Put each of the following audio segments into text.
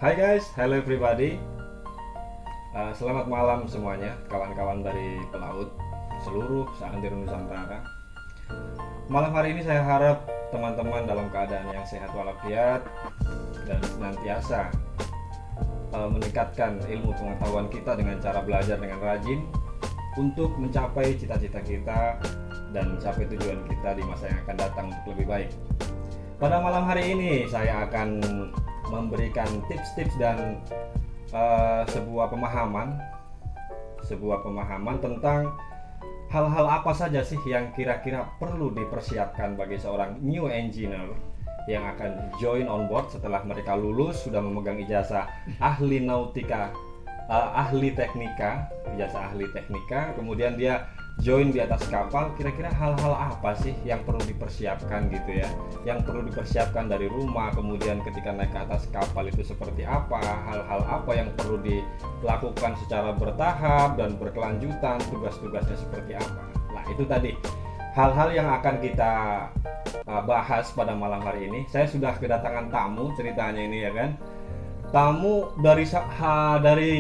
Hai guys, hello everybody. Selamat malam semuanya, kawan-kawan dari pelaut seluruh seantero Nusantara. Malam hari ini saya harap teman-teman dalam keadaan yang sehat walafiat dan senantiasa meningkatkan ilmu pengetahuan kita dengan cara belajar dengan rajin untuk mencapai cita-cita kita dan mencapai tujuan kita di masa yang akan datang untuk lebih baik. Pada malam hari ini saya akan memberikan tips-tips dan sebuah pemahaman tentang hal-hal apa saja sih yang kira-kira perlu dipersiapkan bagi seorang new engineer yang akan join on board setelah mereka lulus, sudah memegang ijazah ahli nautika, ijazah ahli teknika, kemudian dia join di atas kapal. Kira-kira hal-hal apa sih yang perlu dipersiapkan gitu ya, yang perlu dipersiapkan dari rumah, kemudian ketika naik ke atas kapal itu seperti apa, hal-hal apa yang perlu dilakukan secara bertahap dan berkelanjutan, tugas-tugasnya seperti apa. Nah itu tadi hal-hal yang akan kita bahas pada malam hari ini. Saya sudah kedatangan tamu ceritanya ini ya kan, tamu dari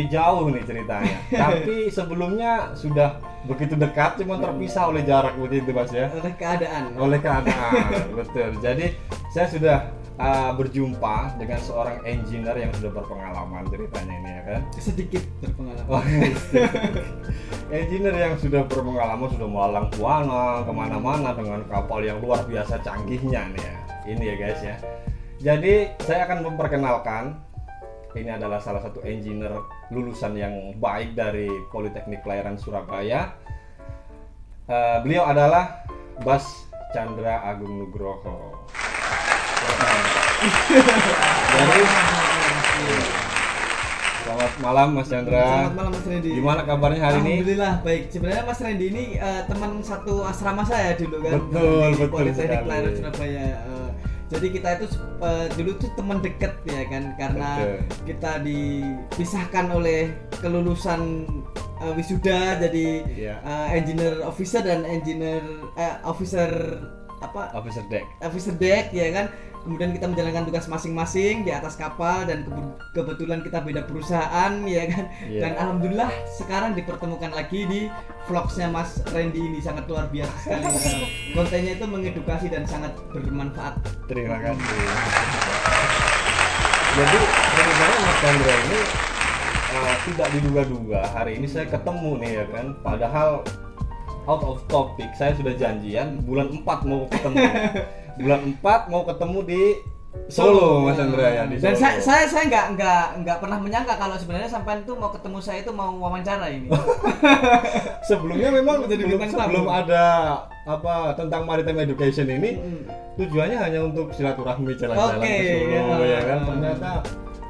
jauh nih ceritanya. Tapi sebelumnya sudah begitu dekat, cuma terpisah oleh jarak begitu Mas ya. Oleh keadaan, betul. Jadi saya sudah berjumpa dengan seorang engineer yang sudah berpengalaman ceritanya ini ya kan. Sedikit berpengalaman. Engineer yang sudah berpengalaman, sudah melalang buana kemana-mana dengan kapal yang luar biasa canggihnya nih ya. Ini ya guys ya. Jadi saya akan memperkenalkan. Ini adalah salah satu engineer lulusan yang baik dari Politeknik Pelayaran Surabaya. Beliau adalah Bas Chandra Agung Nugroho. Jadi, selamat malam Mas Chandra. Selamat malam Mas Randy. Gimana kabarnya hari ini? Alhamdulillah baik. Sebenarnya Mas Randy ini teman satu asrama saya dulu kan. Betul, di betul Politeknik sekali. Pelayaran Surabaya. Jadi kita itu dulu tuh teman dekat ya kan, karena Betul. kita dipisahkan oleh kelulusan wisuda jadi Iya. engineer officer dan engineer officer deck ya kan. Kemudian kita menjalankan tugas masing-masing di atas kapal dan kebetulan kita beda perusahaan ya kan. Iya. Dan alhamdulillah sekarang dipertemukan lagi di vlogsnya Mas Randy ini, sangat luar biasa sekali. Kontennya itu mengedukasi dan sangat bermanfaat. Terima kasih. Jadi sebenarnya Mas Chandra ini tidak diduga-duga hari ini saya ketemu nih ya kan. Padahal out of topic, saya sudah janjian bulan 4 mau ketemu. Bulan 4 mau ketemu di Solo Mas Chandra ya, di Solo. Dan saya nggak pernah menyangka kalau sebenarnya sampai itu mau ketemu saya itu mau wawancara ini. Sebelumnya memang Jadi bintang sebelum tamu. ada tentang maritime education ini tujuannya hanya untuk silaturahmi jalan-jalan Oke, ke Solo ya. ya kan. Ternyata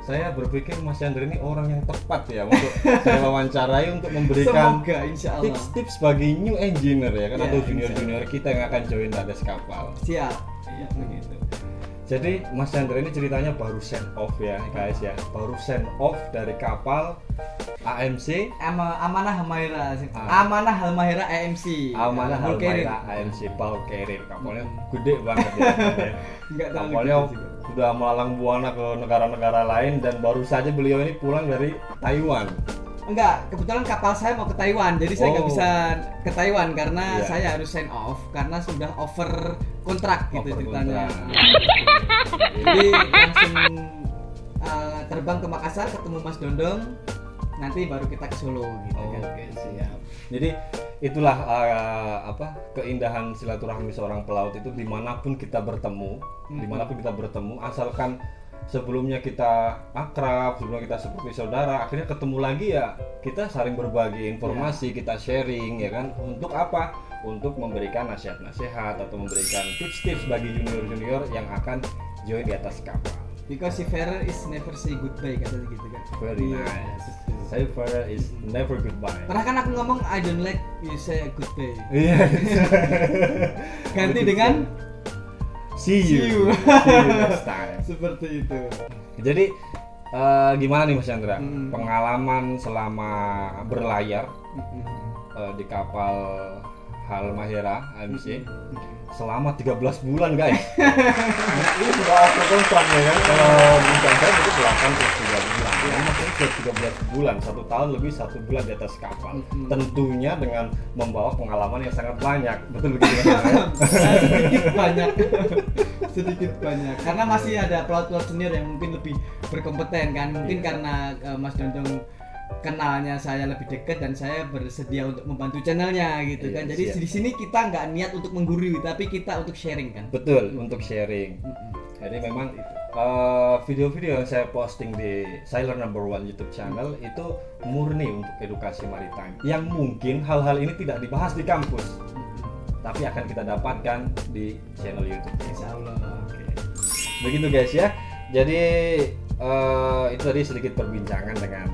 saya berpikir Mas Chandra ini orang yang tepat ya untuk saya wawancarai untuk memberikan Semoga insya Allah. tips-tips bagi new engineer ya kan, Ya, atau junior-junior kita yang akan join di atas kapal. Siap. Iya begitu. Jadi Mas Chandra ini ceritanya baru send off ya guys ya, baru send off dari kapal AMC Amanah Halmahera AMC. Amanah Bulk carrier. Halmahera AMC Bulk Carrier. Kapalnya gede banget ya. Enggak terlalu Kapalnya gede juga. sudah melalang buana ke negara-negara lain dan baru saja beliau ini pulang dari Taiwan. Enggak, kebetulan kapal saya mau ke Taiwan, jadi saya nggak Oh. bisa ke Taiwan karena Iya. saya harus sign off karena sudah over kontrak gitu Over ceritanya. kontrak. Jadi langsung terbang ke Makassar ketemu Mas Dondong, nanti baru kita ke Solo gitu kan. Oke, siap. Jadi itulah keindahan silaturahmi seorang pelaut itu dimanapun kita bertemu, asalkan sebelumnya kita akrab, sebelumnya kita seperti saudara, akhirnya ketemu lagi ya kita saling berbagi informasi, kita sharing ya kan. Untuk apa? Untuk memberikan nasihat-nasihat atau memberikan tips-tips bagi junior-junior yang akan join di atas kapal. Because seafarer is never say goodbye katanya gitu kan. Very Iya, nice. betul. Sailfarer is never goodbye. Pernah kan aku ngomong I don't like you say goodbye. Iya. Ganti dengan See you. See you. See you next time. seperti itu. Jadi gimana nih Mas Chandra? Hmm. Pengalaman selama berlayar di kapal Halmahera AMC selama 13 bulan guys. Ini sudah over kontrak ya kan? Kalau bisa saya itu 8 plus 13 ini sudah 13 bulan, 1 tahun lebih 1 bulan di atas kapal. Tentunya dengan membawa pengalaman yang sangat banyak. Betul begitu kan? Sedikit banyak. Sedikit banyak. Karena masih ada pelaut-pelaut senior yang mungkin lebih berkompeten kan. Mungkin karena Mas Dondong kenalnya saya lebih dekat dan saya bersedia untuk membantu channelnya gitu kan. Jadi di sini kita nggak niat untuk menggurui, tapi kita untuk sharing kan. Betul, untuk sharing. Jadi memang video-video yang saya posting di Sailor Number One YouTube channel itu murni untuk edukasi maritime. Yang mungkin hal-hal ini tidak dibahas di kampus, tapi akan kita dapatkan di channel YouTube. Insya Allah. Oke. Begitu guys ya. Jadi itu tadi sedikit perbincangan dengan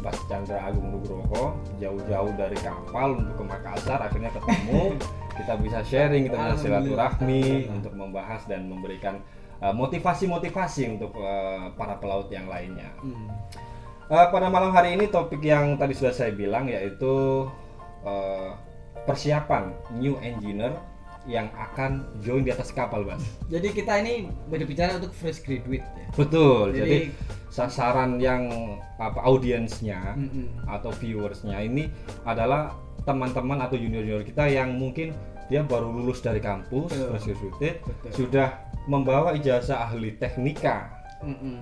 Mas Chandra Agung Nugroho, jauh-jauh dari kapal untuk ke Makassar, akhirnya ketemu, kita bisa sharing, kita bisa silaturahmi untuk membahas dan memberikan motivasi-motivasi untuk para pelaut yang lainnya. Pada malam hari ini topik yang tadi sudah saya bilang yaitu persiapan new engineer yang akan join di atas kapal, Mas. Jadi kita ini berbicara untuk fresh graduate ya. Betul. Jadi sasaran yang audiensnya atau viewersnya ini adalah teman-teman atau junior-junior kita yang mungkin dia baru lulus dari kampus, fresh graduate, sudah membawa ijazah ahli teknika.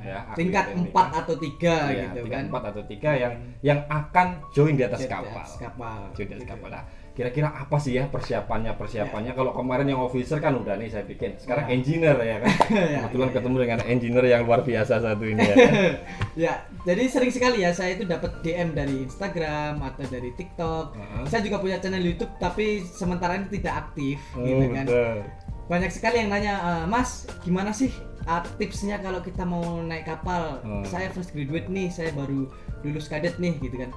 Ya, tingkat 4 atau 3 ya, gitu tingkat kan. 4 atau 3 yang akan join di atas kapal. Join di atas Gitu. kapal. Nah, kira-kira apa sih ya persiapannya? Kalau kemarin yang officer kan udah nih saya bikin. Sekarang engineer ya kan. Kebetulan ketemu dengan engineer yang luar biasa satu ini ya. Ya, jadi sering sekali ya saya itu dapat DM dari Instagram atau dari TikTok. Saya juga punya channel YouTube tapi sementara ini tidak aktif gitu kan. Banyak sekali yang nanya, Mas, gimana sih tipsnya kalau kita mau naik kapal? Saya fresh graduate nih, saya baru lulus kadet nih gitu kan.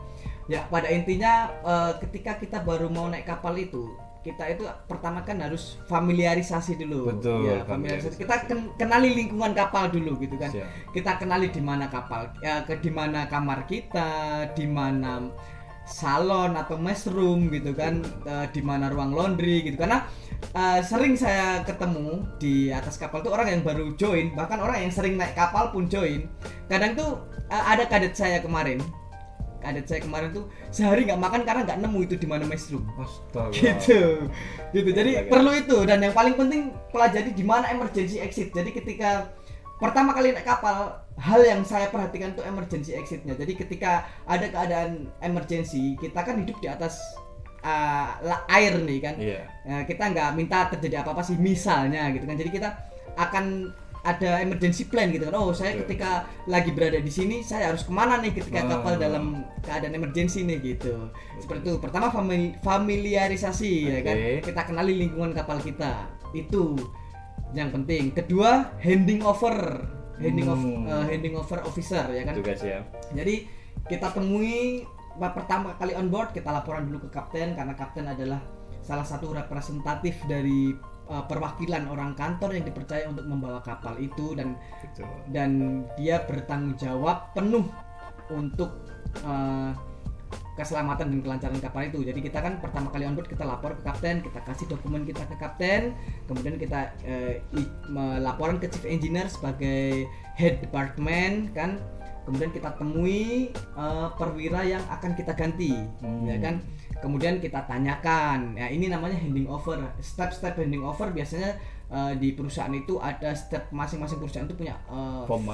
Ya pada intinya ketika kita baru mau naik kapal itu, kita itu pertama kan harus familiarisasi dulu. Betul. Ya, familiarisasi. Kita kenali lingkungan kapal dulu gitu kan. Kita kenali di mana kapal, di mana kamar kita, di mana salon atau mess room gitu kan, di mana ruang laundry gitu. Karena sering saya ketemu di atas kapal tuh orang yang baru join, bahkan orang yang sering naik kapal pun join. Kadang tuh ada kadet saya kemarin tuh sehari nggak makan karena nggak nemu itu di mana mess room. Astaga. Gitu. Jadi perlu itu, dan yang paling penting pelajari di mana emergency exit. Jadi ketika pertama kali naik kapal, hal yang saya perhatikan tuh emergency exitnya. Jadi ketika ada keadaan emergency, kita kan hidup di atas air nih kan. Kita nggak minta terjadi apa-apa sih misalnya gitu kan. Jadi kita akan ada emergency plan gitu kan. Oh, saya ketika lagi berada di sini saya harus kemana nih ketika kapal dalam keadaan emergency nih gitu. Seperti itu. Pertama familiarisasi ya kan. Kita kenali lingkungan kapal kita. Itu yang penting. Kedua, handing over officer ya kan. Tugas ya. Jadi kita temui pertama kali on board, kita laporan dulu ke kapten karena kapten adalah salah satu representatif dari perwakilan orang kantor yang dipercaya untuk membawa kapal itu, dan dia bertanggung jawab penuh untuk keselamatan dan kelancaran kapal itu. Jadi kita kan pertama kali on board kita lapor ke kapten, kita kasih dokumen kita ke kapten, kemudian kita laporan ke chief engineer sebagai head department kan. Kemudian kita temui perwira yang akan kita ganti, ya kan. Kemudian kita tanyakan, ya ini namanya handing over. Step-step handing over biasanya di perusahaan itu ada step, masing-masing perusahaan itu punya form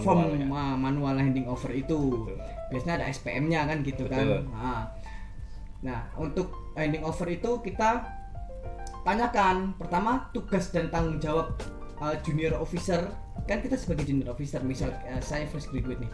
manual handing over itu. Biasanya ada SPM-nya kan gitu. Betul. Kan. Nah, untuk handing over itu kita tanyakan pertama tugas dan tanggung jawab junior officer. Kan kita sebagai junior officer, misal saya fresh graduate nih.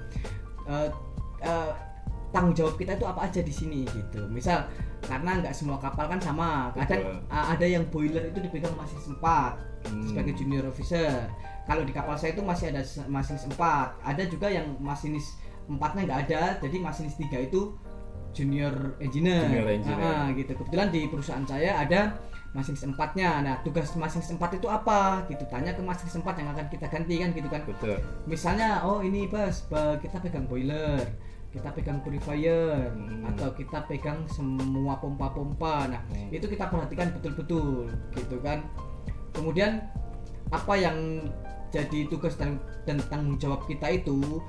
Tanggung jawab kita itu apa aja di sini gitu. Misal karena nggak semua kapal kan sama. Kadang ada yang boiler itu dipegang masinis 4 sebagai junior officer. Kalau di kapal saya itu masih ada masinis 4. Ada juga yang masinis 4-nya nggak ada. Jadi masinis 3 itu junior engineer. Gitu. Kebetulan di perusahaan saya ada masinis 4-nya. Nah, tugas masinis 4 itu apa? Gitu. Tanya ke masinis 4 yang akan kita ganti kan gitu kan. Betul. Misalnya, oh ini Bas, kita pegang boiler, kita pegang purifier, atau kita pegang semua pompa-pompa. Nah, itu kita perhatikan betul-betul gitu kan. Kemudian apa yang jadi tugas dan tanggung jawab kita itu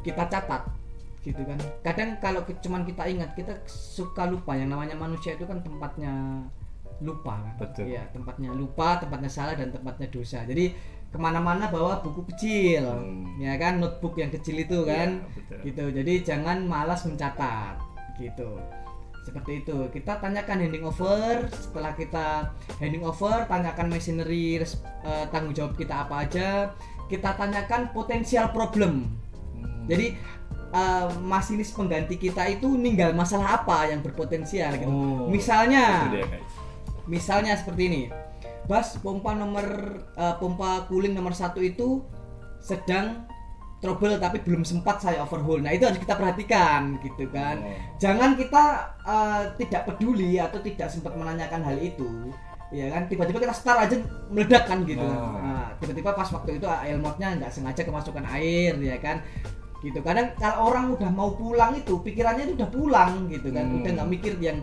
kita catat. gitu kan. Kadang kalau cuman kita ingat, kita suka lupa. Yang namanya manusia itu kan tempatnya lupa kan. Betul. Ya, tempatnya lupa, tempatnya salah, dan tempatnya dosa. Jadi kemana-mana bawa buku kecil, ya kan, notebook yang kecil itu kan, Iya, betul. gitu. Jadi jangan malas mencatat, gitu. Seperti itu. Kita tanyakan handing over. Setelah kita handing over, tanyakan machinery tanggung jawab kita apa aja. Kita tanyakan potensial problem. Jadi masinis pengganti kita itu ninggal masalah apa yang berpotensial gitu. Oh, Misalnya itu dia, guys. Misalnya seperti ini. Bas, pompa cooling nomor 1 itu sedang trouble tapi belum sempat saya overhaul. Nah, itu harus kita perhatikan gitu kan. Jangan kita tidak peduli atau tidak sempat menanyakan hal itu. Ya kan, tiba-tiba kita start aja meledak kan gitu. Nah, tiba-tiba pas waktu itu air modnya nggak sengaja kemasukan air, ya kan. Gitu. Kadang kalau orang udah mau pulang itu pikirannya itu udah pulang gitu kan. Udah nggak mikir yang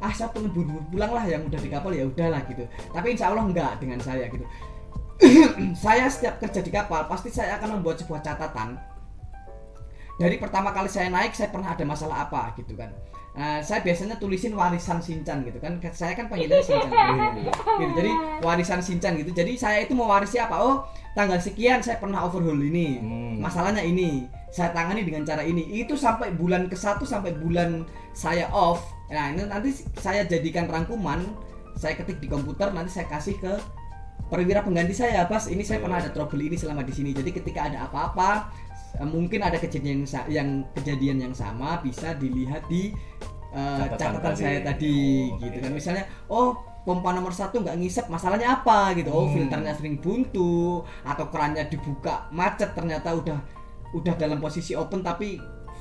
saya pengen buru-buru pulang lah, yang udah di kapal ya udahlah gitu. Tapi insya Allah enggak dengan saya gitu. Saya setiap kerja di kapal pasti saya akan membuat sebuah catatan. Dari pertama kali saya naik, saya pernah ada masalah apa gitu kan. Saya biasanya tulisin warisan Shinchan gitu kan. Saya kan panggilannya Shinchan gitu. Jadi warisan Shinchan gitu. Jadi saya itu mewarisi apa? Oh, tanggal sekian saya pernah overhaul ini. Masalahnya ini. Saya tangani dengan cara ini. Itu sampai bulan ke-1 sampai bulan saya off. Nah, ini nanti saya jadikan rangkuman, saya ketik di komputer, nanti saya kasih ke perwira pengganti saya. Bas, ini saya pernah ada trouble ini selama di sini. Jadi ketika ada apa-apa, mungkin ada kejadian yang sama, bisa dilihat di catatan saya tadi gitu kan. Misalnya, oh, pompa nomor 1 nggak ngisep, masalahnya apa gitu. Oh, filternya sering buntu, atau kerannya dibuka macet, ternyata udah dalam posisi open tapi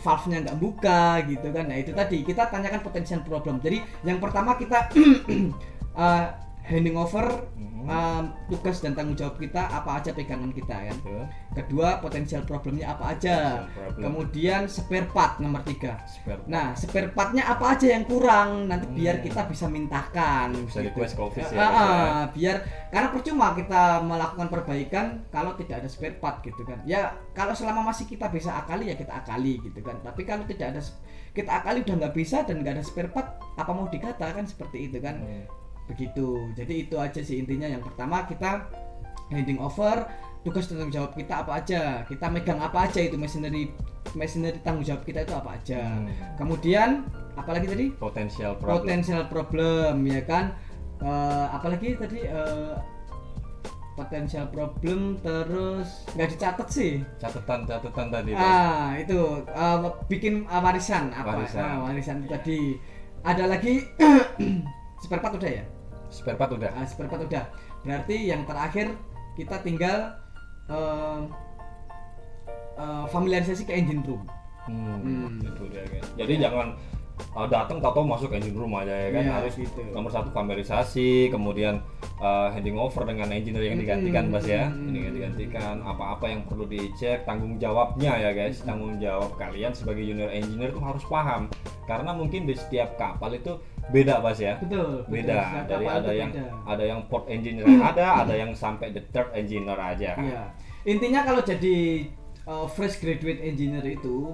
valve-nya nggak buka gitu kan. Nah, itu tadi kita tanyakan potential problem. Jadi yang pertama kita handing over tugas dan tanggung jawab kita, apa aja pegangan kita kan. Kedua, potensial problemnya apa aja. Kemudian spare part nomor 3. Nah, spare partnya apa aja yang kurang, nanti biar kita bisa mintakan. Bisa gitu. request ke office ya. Biar, karena percuma kita melakukan perbaikan kalau tidak ada spare part gitu kan. Ya kalau selama masih kita bisa akali ya kita akali gitu kan. Tapi kalau tidak ada kita akali udah nggak bisa dan nggak ada spare part, apa mau dikata kan, seperti itu kan. Begitu. Jadi itu aja sih intinya. Yang pertama kita handing over, tugas dan tanggung jawab kita apa aja, kita megang apa aja, itu machinery tanggung jawab kita itu apa aja. Kemudian apalagi tadi Potensial problem ya kan. Apalagi tadi potential problem, terus nggak dicatat sih, catatan tadi itu bikin warisan apa warisan itu tadi. Ada lagi spare part udah ya? Spare part udah. Spare part udah. Berarti yang terakhir kita tinggal familiarisasi ke engine room. Itu dia guys. Jadi jangan datang tahu masuk engine room aja ya kan. Harus gitu. Nomor 1 familiarisasi, kemudian handing over dengan engineer yang digantikan Bas ya. Ini yang digantikan, apa-apa yang perlu dicek, tanggung jawabnya ya guys. Tanggung jawab kalian sebagai junior engineer tuh harus paham. Karena mungkin di setiap kapal itu beda Bas ya. Betul. Beda. Dari ada yang port engineer ada yang sampai the third engineer aja. Iya. Intinya kalau jadi fresh graduate engineer itu,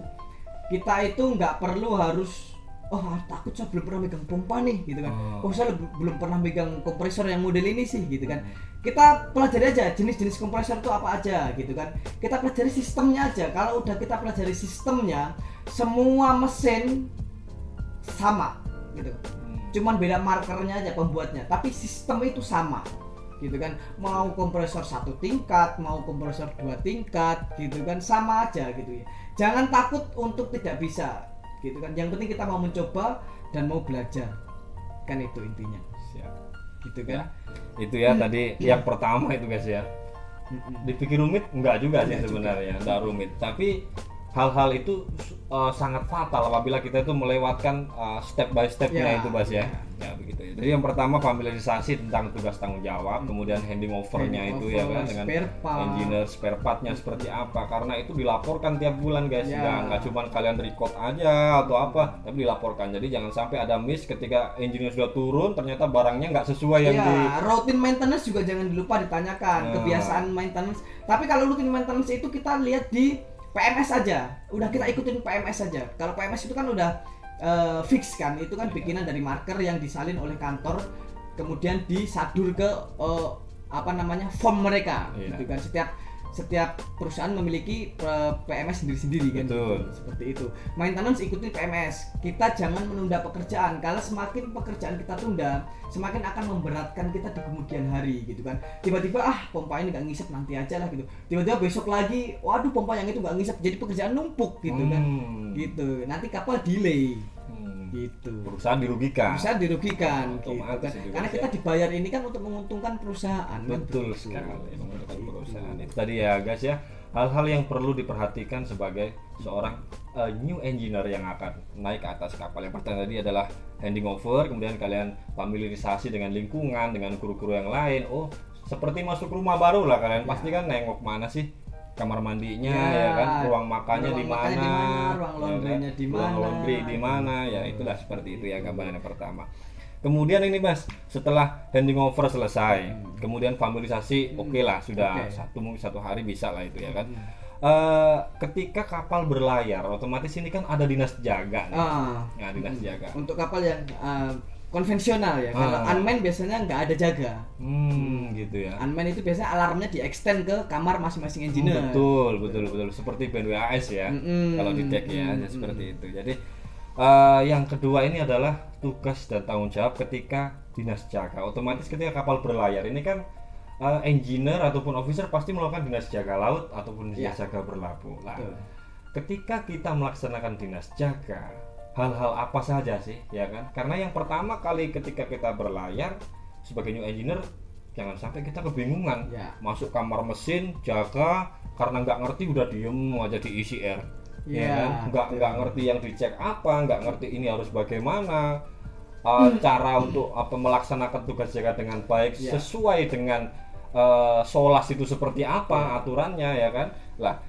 kita itu nggak perlu harus takut saya belum pernah megang pompa nih gitu kan. Saya belum pernah megang kompresor yang model ini sih gitu kan. Kita pelajari aja jenis-jenis kompresor itu apa aja gitu kan. Kita pelajari sistemnya aja. Kalau udah kita pelajari sistemnya, semua mesin sama gitu. Cuman beda markernya aja pembuatnya, tapi sistem itu sama gitu kan. Mau kompresor 1 tingkat, mau kompresor 2 tingkat gitu kan, sama aja gitu ya. Jangan takut untuk tidak bisa gitu kan. Yang penting kita mau mencoba dan mau belajar, kan itu intinya. Siap. Gitu kan. Itu ya tadi yang pertama itu guys ya. Dipikir rumit enggak juga sih sebenarnya, enggak rumit. Tapi hal-hal itu sangat fatal apabila kita itu melewatkan step by stepnya itu Bas ya. Ya begitu ya. Jadi yang pertama familiarisasi tentang tugas tanggung jawab, kemudian handing overnya itu ya kan, dengan engineer spare partnya seperti apa, karena itu dilaporkan tiap bulan guys. Nggak cuma kalian record aja atau apa, tapi dilaporkan. Jadi jangan sampai ada miss ketika engineer sudah turun ternyata barangnya nggak sesuai yang routine maintenance juga jangan lupa ditanyakan, kebiasaan maintenance. Tapi kalau routine maintenance itu kita lihat di PMS aja, udah kita ikutin PMS aja. Kalau PMS itu kan udah fix kan, itu kan bikinan dari marker yang disalin oleh kantor, kemudian disadur ke form mereka, gitu kan. Setiap perusahaan memiliki PMS sendiri-sendiri kan. Betul. Gitu. Seperti itu. Maintenance ikuti PMS. Kita jangan menunda pekerjaan. Kalau semakin pekerjaan kita tunda, semakin akan memberatkan kita di kemudian hari gitu kan. Tiba-tiba pompa ini nggak ngisep, nanti aja lah gitu. Tiba-tiba besok lagi, waduh pompa yang itu nggak ngisep, jadi pekerjaan numpuk gitu kan. Gitu. Nanti kapal delay. Gitu. Perusahaan dirugikan gitu kan. Karena kita dibayar ini kan untuk menguntungkan perusahaan. Betul kan? Sekali menguntungkan perusahaan. Itu tadi ya guys ya, hal-hal yang perlu diperhatikan sebagai seorang new engineer yang akan naik ke atas kapal. Yang pertama tadi adalah handing over, kemudian kalian familiarisasi dengan lingkungan, dengan kru-kru yang lain. Oh, seperti masuk rumah baru lah, kalian pasti kan nengok mana sih kamar mandinya, ya kan, ruang makannya di mana, ruang laundrynya di mana, ruang laundry di mana, ya itulah seperti itu ya gambaran yang pertama. Kemudian ini Mas, setelah handing over selesai, kemudian familiarisasi, oke lah, sudah satu hari bisa lah itu ya kan. Ketika kapal berlayar, otomatis ini kan ada dinas jaga nih. Nah, dinas jaga. Untuk kapal yang konvensional ya. Kalau unmanned biasanya nggak ada jaga. Gitu ya. Unmanned itu biasanya alarmnya di-extend ke kamar masing-masing engineer. Betul. Seperti band WAS ya. Kalau di deck ya, seperti itu. Jadi yang kedua ini adalah tugas dan tanggung jawab ketika dinas jaga. Otomatis ketika kapal berlayar ini kan engineer ataupun officer pasti melakukan dinas jaga laut ataupun dinas jaga berlabuh. Nah, ketika kita melaksanakan dinas jaga, hal-hal apa saja sih, ya kan? Karena yang pertama kali ketika kita berlayar sebagai new engineer, jangan sampai kita kebingungan masuk kamar mesin jaga karena nggak ngerti udah diem aja diisi air, ya kan? Nggak ngerti yang dicek apa, nggak ngerti ini harus bagaimana, cara untuk melaksanakan tugas jaga dengan baik sesuai dengan SOLAS itu seperti apa aturannya, ya kan? Lah,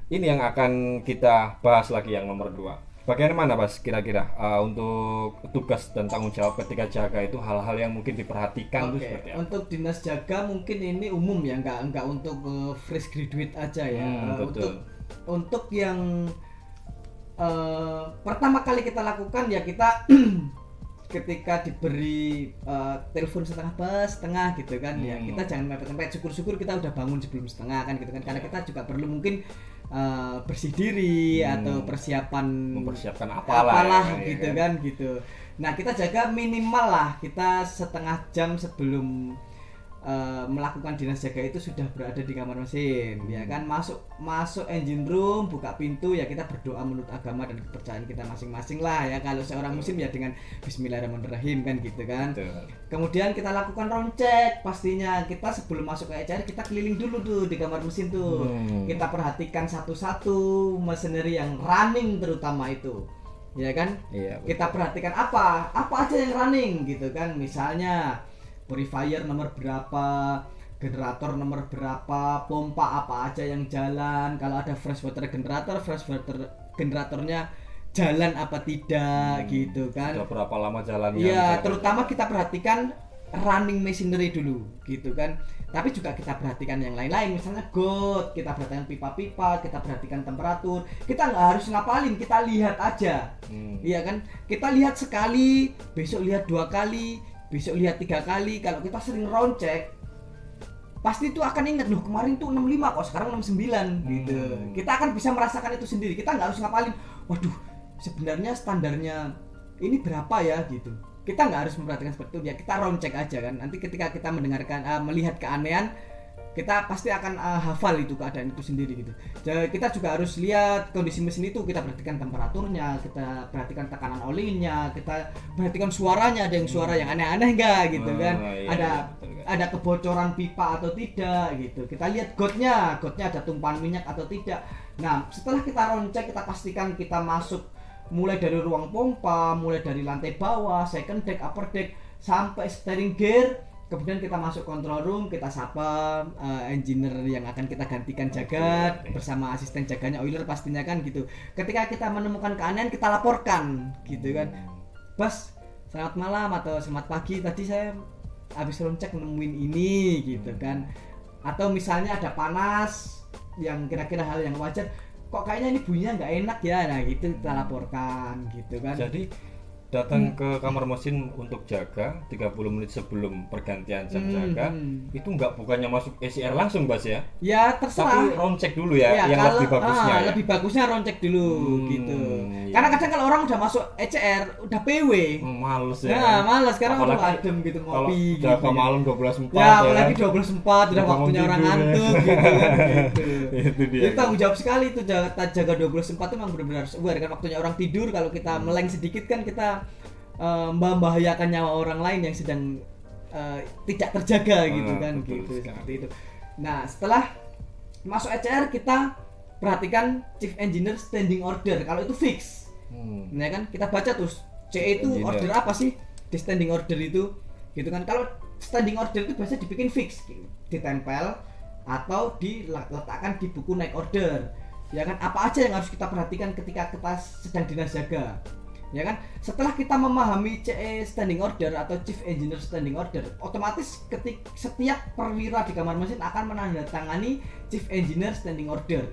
ini yang akan kita bahas lagi yang nomor 2. Bagaimana Mas kira-kira untuk tugas dan tanggung jawab ketika jaga itu, hal-hal yang mungkin diperhatikan itu seperti apa? Untuk dinas jaga mungkin ini umum ya, nggak untuk fresh graduate aja ya. Untuk yang pertama kali kita lakukan ya, kita ketika diberi telepon setengah gitu kan, ya kita jangan mepet-mepet. Syukur-syukur kita udah bangun sebelum setengah kan gitu kan, karena kita juga perlu mungkin bersih diri atau mempersiapkan apalah gitu kan gitu. Nah, kita jaga minimal lah kita setengah jam sebelum melakukan dinas jaga itu sudah berada di kamar mesin, ya kan. Masuk engine room, buka pintu, ya kita berdoa menurut agama dan kepercayaan kita masing-masing lah ya. Kalau seorang muslim ya dengan Bismillahirrahmanirrahim kan gitu kan. Kemudian kita lakukan round check, pastinya kita sebelum masuk ke ECR kita keliling dulu tuh di kamar mesin tuh. Kita perhatikan satu-satu machinery yang running terutama itu, ya kan. Kita perhatikan apa aja yang running gitu kan. Misalnya purifier nomor berapa, generator nomor berapa, pompa apa aja yang jalan, kalau ada freshwater generatornya jalan apa tidak gitu kan. Sudah berapa lama jalannya? Iya, terutama kita perhatikan running machinery dulu gitu kan. Tapi juga kita perhatikan yang lain-lain, misalnya got, kita perhatikan pipa-pipa, kita perhatikan temperatur. Kita nggak harus ngapalin, kita lihat aja. Iya kan? Kita lihat sekali, besok lihat 2 kali, besok lihat 3 kali. Kalau kita sering round check, pasti itu akan ingat, loh kemarin tuh 65 kok sekarang 69 gitu. Kita akan bisa merasakan itu sendiri. Kita nggak harus ngapalin, waduh sebenarnya standarnya ini berapa ya gitu. Kita nggak harus memperhatikan seperti itu ya, kita round check aja kan. Nanti ketika kita melihat keanehan, kita pasti akan hafal itu keadaan itu sendiri gitu. Jadi kita juga harus lihat kondisi mesin itu, kita perhatikan temperaturnya, kita perhatikan tekanan olinya, kita perhatikan suaranya, ada yang suara yang aneh-aneh enggak gitu kan. Ada kebocoran pipa atau tidak gitu. Kita lihat gotnya ada tumpahan minyak atau tidak. Nah, setelah kita round check, kita pastikan kita masuk mulai dari ruang pompa, mulai dari lantai bawah, second deck, upper deck sampai steering gear. Kemudian kita masuk control room, kita sapa engineer yang akan kita gantikan jaga bersama asisten jaganya, oiler pastinya kan gitu. Ketika kita menemukan keanehan, kita laporkan gitu kan. Bos, selamat malam atau selamat pagi, tadi saya habis round check nemuin ini gitu kan. Atau misalnya ada panas yang kira-kira hal yang wajar, kok kayaknya ini bunyinya nggak enak ya, nah gitu kita laporkan gitu kan. Jadi datang ke kamar mesin untuk jaga 30 menit sebelum pergantian jam jaga itu bukannya masuk ECR langsung Bas ya? Ya terserah. Tapi round check dulu ya, yang kalau, lebih bagusnya ya? Lebih bagusnya round check dulu gitu. Iya. Karena kadang kalau orang udah masuk ECR udah PW, males ya. nah males karena Apalagi udah adem gitu kalau ngopi jaga gitu. malam 12.4 Ya apalagi 12.4 udah Bangun waktunya orang tidur ya. ngantuk gitu kan gitu. Itu dia. Jadi tanggung jawab sekali itu jaga 12.4 itu memang benar-benar harus aware kan, waktunya orang tidur. Kalau kita meleng sedikit kan kita membahayakan nyawa orang lain yang sedang tidak terjaga gitu kan, betul gitu sekali. seperti itu. Nah setelah masuk ECR kita perhatikan Chief Engineer Standing Order kalau itu fix. Ya kan kita baca tuh CE itu Engineer. order apa sih di standing order itu gitu kan. Kalau standing order itu biasanya dibikin fix gitu, ditempel atau diletakkan di buku naik order ya kan. Apa aja yang harus kita perhatikan ketika kita sedang dinas jaga ya kan. Setelah kita memahami CE standing order atau Chief Engineer Standing Order, otomatis setiap perwira di kamar mesin akan menandatangani Chief Engineer Standing Order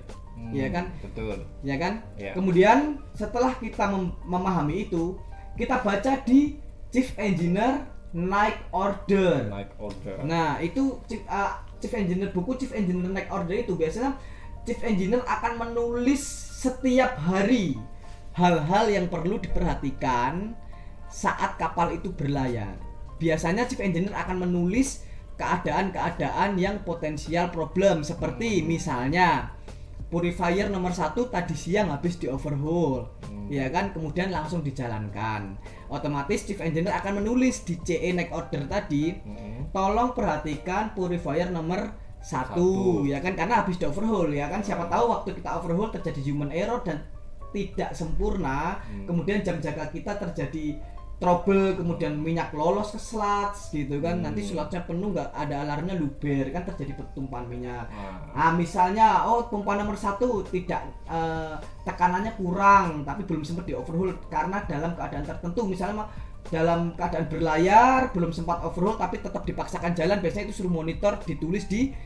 ya kan. Betul Ya kan. Ya. Kemudian setelah kita memahami itu, kita baca di Chief Engineer Naik Order. naik order. Nah itu Chief Engineer, buku Chief Engineer Naik Order itu biasanya Chief Engineer akan menulis setiap hari hal-hal yang perlu diperhatikan saat kapal itu berlayar. Biasanya Chief Engineer akan menulis keadaan-keadaan yang potensial problem, seperti misalnya purifier nomor 1 tadi siang habis di overhaul ya kan, kemudian langsung dijalankan. Otomatis Chief Engineer akan menulis di CE Naik Order tadi, tolong perhatikan purifier nomor 1 ya kan, karena habis di overhaul ya kan. Siapa tahu waktu kita overhaul terjadi human error dan tidak sempurna, kemudian jam jaga kita terjadi trouble, kemudian minyak lolos ke slats gitu kan. Nanti slotnya penuh, nggak ada alarmnya, luber kan, terjadi pertumpahan minyak. Misalnya pompa nomor 1 tidak tekanannya kurang tapi belum sempat di overhaul karena dalam keadaan tertentu, misalnya dalam keadaan berlayar belum sempat overhaul tapi tetap dipaksakan jalan, biasanya itu suruh monitor, ditulis di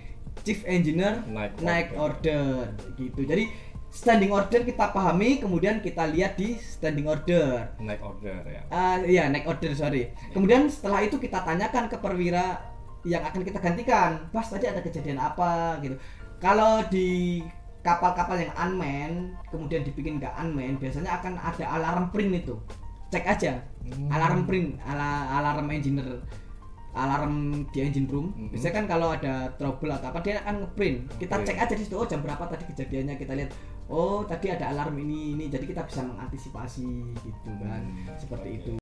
Chief Engineer Naik Order gitu. Jadi standing order kita pahami, kemudian kita lihat di standing order. Naik order ya. Iya, naik order, sorry. Kemudian setelah itu kita tanyakan ke perwira yang akan kita gantikan, Bas tadi ada kejadian apa gitu. Kalau di kapal-kapal yang unmanned, kemudian dibikin nggak unmanned, biasanya akan ada alarm print itu. Cek aja, alarm print, alarm engineer, alarm di engine room. Biasanya kan kalau ada trouble atau apa dia akan ngeprint. Kita cek aja di situ, jam berapa tadi kejadiannya, kita lihat. Tadi ada alarm ini, jadi kita bisa mengantisipasi gitu kan. Seperti itu.